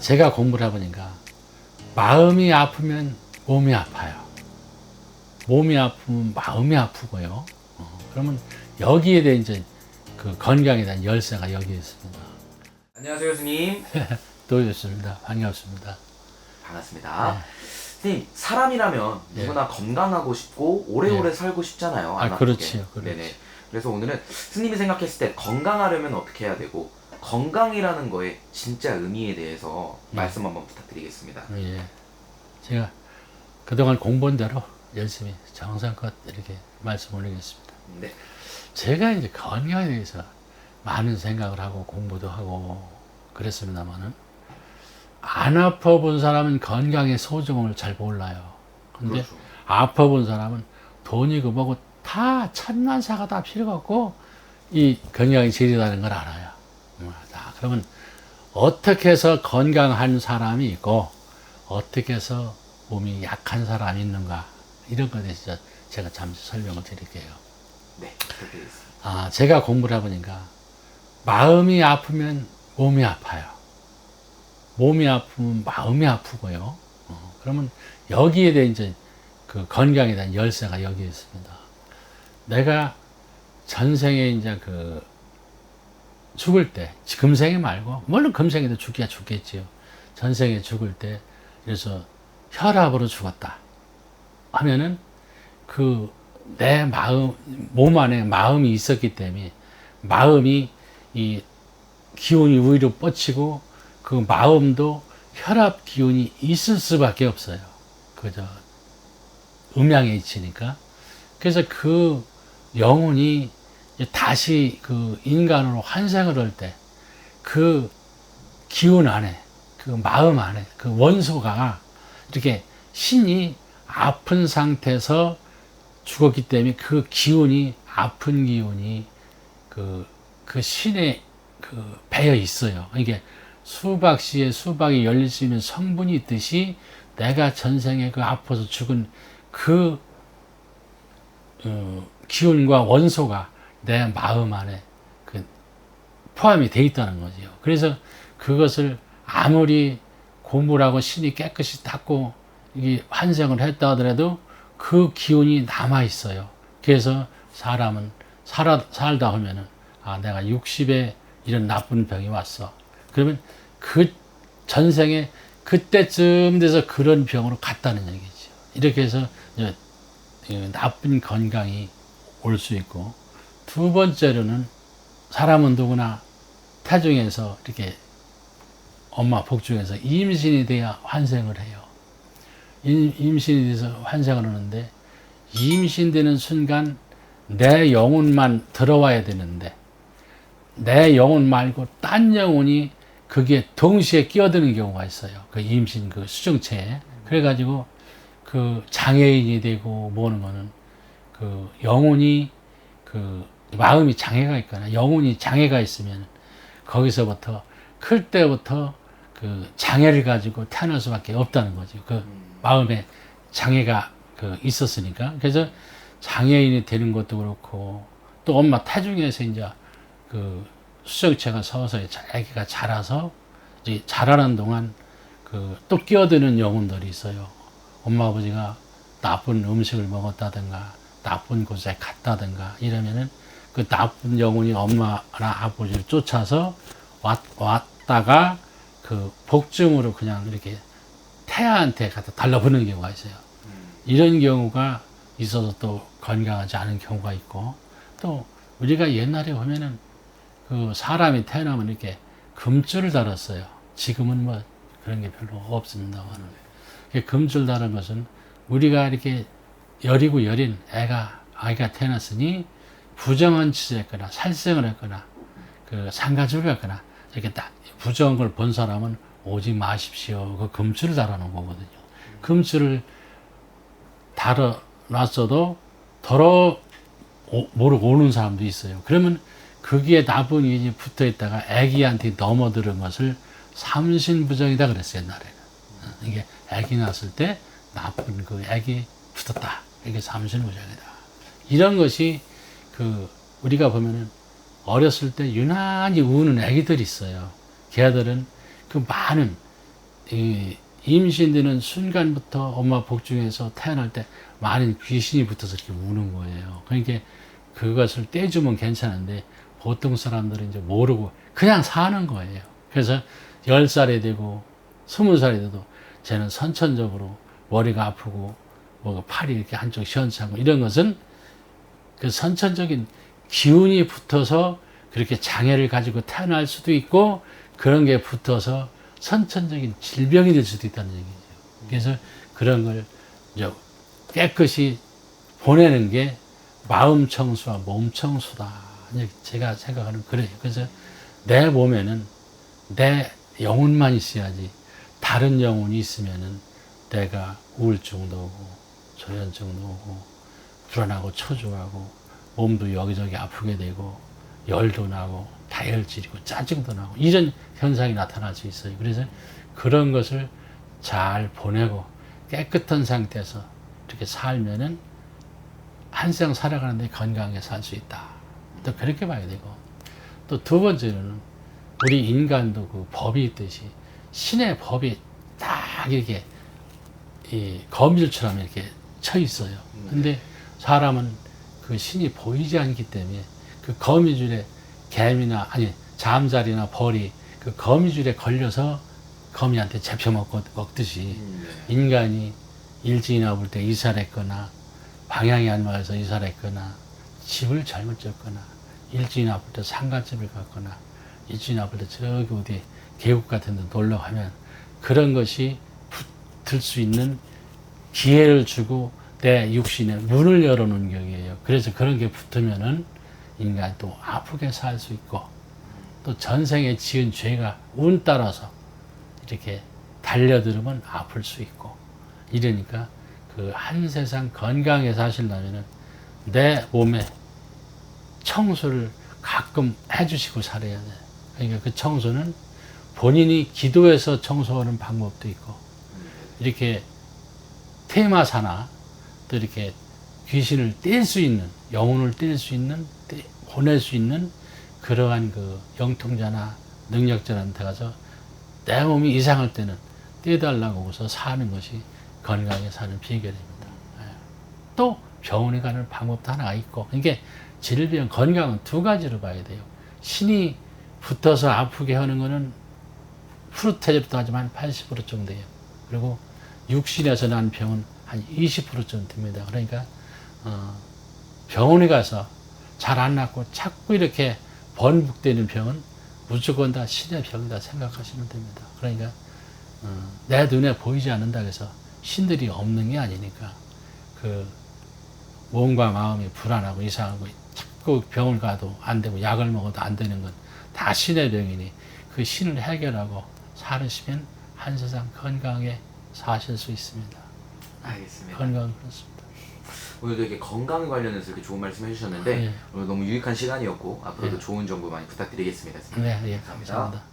제가 공부를 해보니까 마음이 아프면 몸이 아파요. 몸이 아프면 마음이 아프고요. 그러면 여기에 대해 이제 그 건강에 대한 열쇠가 여기에 있습니다. 안녕하세요, 스님. 또 있습니다. 반갑습니다. 반갑습니다. 네. 스님, 사람이라면 네. 누구나 건강하고 싶고 오래오래 네. 살고 싶잖아요. 안 아, 아프게. 그렇지요. 그렇지. 네네. 그래서 오늘은 스님이 생각했을 때 건강하려면 어떻게 해야 되고 건강이라는 거의 진짜 의미에 대해서 말씀 한번 부탁드리겠습니다. 예. 제가 그동안 공부한 대로 열심히 정성껏 이렇게 말씀 올리겠습니다. 네. 제가 이제 건강에 대해서 많은 생각을 하고 공부도 하고 그랬습니다만은 안 아파본 사람은 건강의 소중함을 잘 몰라요. 근데 그렇죠. 아파본 사람은 돈이고 뭐고 다 천만사가 다 필요가 없고 이 건강이 제일이라는 걸 알아요. 자, 그러면 어떻게 해서 건강한 사람이 있고 어떻게 해서 몸이 약한 사람이 있는가 이런 것에 대해서 제가 잠시 설명을 드릴게요. 네, 그렇게 되겠습니다. 제가 공부를 해보니까 마음이 아프면 몸이 아파요. 몸이 아프면 마음이 아프고요. 그러면 여기에 대해 이제 그 건강에 대한 열쇠가 여기에 있습니다. 내가 전생에 이제 그 죽을 때, 금생에 말고, 물론 금생에도 죽기야 죽겠지요. 전생에 죽을 때, 그래서 혈압으로 죽었다 하면은 그 내 마음, 몸 안에 마음이 있었기 때문에 마음이 이 기운이 위로 뻗치고 그 마음도 혈압 기운이 있을 수밖에 없어요. 그저 음양에 있으니까. 그래서 그 영혼이 다시 그 인간으로 환생을 할 때 그 기운 안에 그 마음 안에 그 원소가 이렇게 신이 아픈 상태에서 죽었기 때문에 그 기운이 아픈 기운이 그 신에 그 배어 있어요. 이게 수박씨에 수박이 열릴 수 있는 성분이 있듯이 내가 전생에 그 아파서 죽은 그 기운과 원소가 내 마음 안에 그 포함이 돼 있다는 거죠. 그래서 그것을 아무리 공부를 하고 신이 깨끗이 닦고 이게 환생을 했다 하더라도 그 기운이 남아 있어요. 그래서 사람은 살다 하면은 내가 60에 이런 나쁜 병이 왔어. 그러면 그 전생에 그때쯤 돼서 그런 병으로 갔다는 얘기죠. 이렇게 해서 나쁜 건강이 올 수 있고, 두 번째로는 사람은 누구나 태중에서 이렇게 엄마 복중에서 임신이 돼야 환생을 해요. 임신이 돼서 환생을 하는데 임신되는 순간 내 영혼만 들어와야 되는데 내 영혼 말고 딴 영혼이 그게 동시에 끼어드는 경우가 있어요. 그 임신 그 수정체에. 그래가지고 그 장애인이 되고 뭐는 거는 그 영혼이 그 마음이 장애가 있거나 영혼이 장애가 있으면 거기서부터 클 때부터 그 장애를 가지고 태어날 수밖에 없다는 거죠. 그 마음에 장애가 그 있었으니까. 그래서 장애인이 되는 것도 그렇고 또 엄마 태중에서 이제 그 수정체가 서서 아기가 자라서 이제 자라는 동안 그 또 끼어드는 영혼들이 있어요. 엄마 아버지가 나쁜 음식을 먹었다든가 나쁜 곳에 갔다든가 이러면은 그 나쁜 영혼이 엄마나 아버지를 쫓아서 왔다가 그 복중으로 그냥 이렇게 태아한테 갖다 달라붙는 경우가 있어요. 이런 경우가 있어서 또 건강하지 않은 경우가 있고, 또 우리가 옛날에 보면은 그 사람이 태어나면 이렇게 금줄을 달았어요. 지금은 뭐 그런 게 별로 없습니다만. 금줄 다는 것은 우리가 이렇게 여리고 여린 아이가 태어났으니 부정한 짓을 했거나 살생을 했거나 그 상가주를 했거나 이렇게 딱 부정한 걸 본 사람은 오지 마십시오. 그 금줄을 달아놓은 거거든요. 금줄을 달아놨어도 모르고 오는 사람도 있어요. 그러면 거기에 나쁜 인이 붙어 있다가 아기한테 넘어들은 것을 삼신부정이다 그랬어요, 옛날에는. 이게 아기 낳았을 때 나쁜 그 아기 붙었다. 이게 삼신부정이다. 이런 것이 그 우리가 보면은 어렸을 때 유난히 우는 아기들이 있어요. 걔들은 그 많은 이 임신되는 순간부터 엄마 복중에서 태어날 때 많은 귀신이 붙어서 이렇게 우는 거예요. 그러니까 그것을 떼주면 괜찮은데 보통 사람들은 이제 모르고 그냥 사는 거예요. 그래서 10살이 되고 20살이 돼도 쟤는 선천적으로 머리가 아프고 뭐 팔이 이렇게 한쪽 시원찮고 이런 것은 그 선천적인 기운이 붙어서 그렇게 장애를 가지고 태어날 수도 있고 그런 게 붙어서 선천적인 질병이 될 수도 있다는 얘기죠. 그래서 그런 걸 이제 깨끗이 보내는 게 마음 청수와 몸 청수다. 제가 생각하는 그래요. 그래서 내 몸에는 내 영혼만 있어야지 다른 영혼이 있으면은 내가 우울증도 오고 조현증도 오고 불안하고 초조하고 몸도 여기저기 아프게 되고 열도 나고 다혈질이고 짜증도 나고 이런 현상이 나타날 수 있어요. 그래서 그런 것을 잘 보내고 깨끗한 상태에서 이렇게 살면은 한생 살아가는데 건강하게 살 수 있다. 또 그렇게 봐야 되고 또 두 번째로는 우리 인간도 그 법이 있듯이 신의 법이 딱 이렇게 이 거미줄처럼 이렇게 쳐 있어요. 근데 사람은 그 신이 보이지 않기 때문에 그 거미줄에 개미나 아니 잠자리나 벌이 그 거미줄에 걸려서 거미한테 먹듯이 인간이 일진이나 볼 때 이사를 했거나 방향이 안 맞아서 이사를 했거나 집을 잘못 졌거나 일진이나 볼 때 상가집을 갔거나 일진이나 볼 때 저기 어디 계곡 같은 데 놀러 가면 그런 것이 붙을 수 있는 기회를 주고 내 육신에 문을 열어놓은 격이에요. 그래서 그런 게 붙으면은 인간이 또 아프게 살 수 있고 또 전생에 지은 죄가 운 따라서 이렇게 달려들으면 아플 수 있고 이러니까 그 한 세상 건강하게 사시려면은 내 몸에 청소를 가끔 해주시고 살아야 돼. 그러니까 그 청소는 본인이 기도해서 청소하는 방법도 있고 이렇게 테마사나 또 이렇게 귀신을 뗄 수 있는 영혼을 뗄 수 있는 보낼 수 있는 그러한 그 영통자나 능력자한테 가서 내 몸이 이상할 때는 떼달라고 해서 사는 것이 건강하게 사는 비결입니다. 또 병원에 가는 방법도 하나 있고 이게 질병, 건강은 두 가지로 봐야 돼요. 신이 붙어서 아프게 하는 거는 프루테제부터 하지만 80% 정도예요. 그리고 육신에서 난 병은 한 20% 정도 됩니다. 그러니까 병원에 가서 잘 안 낫고 자꾸 이렇게 번복되는 병은 무조건 다 신의 병이다 생각하시면 됩니다. 그러니까 내 눈에 보이지 않는다고 해서 신들이 없는 게 아니니까 그 몸과 마음이 불안하고 이상하고 자꾸 병을 가도 안 되고 약을 먹어도 안 되는 건 다 신의 병이니 그 신을 해결하고 살으시면 한 세상 건강하게 사실 수 있습니다. 알겠습니다. 건강은 그렇습니다. 오늘도 이렇게 건강 관련해서 이렇게 좋은 말씀 해주셨는데 네. 오늘 너무 유익한 시간이었고 앞으로도 네. 좋은 정보 많이 부탁드리겠습니다. 네, 예, 감사합니다. 감사합니다.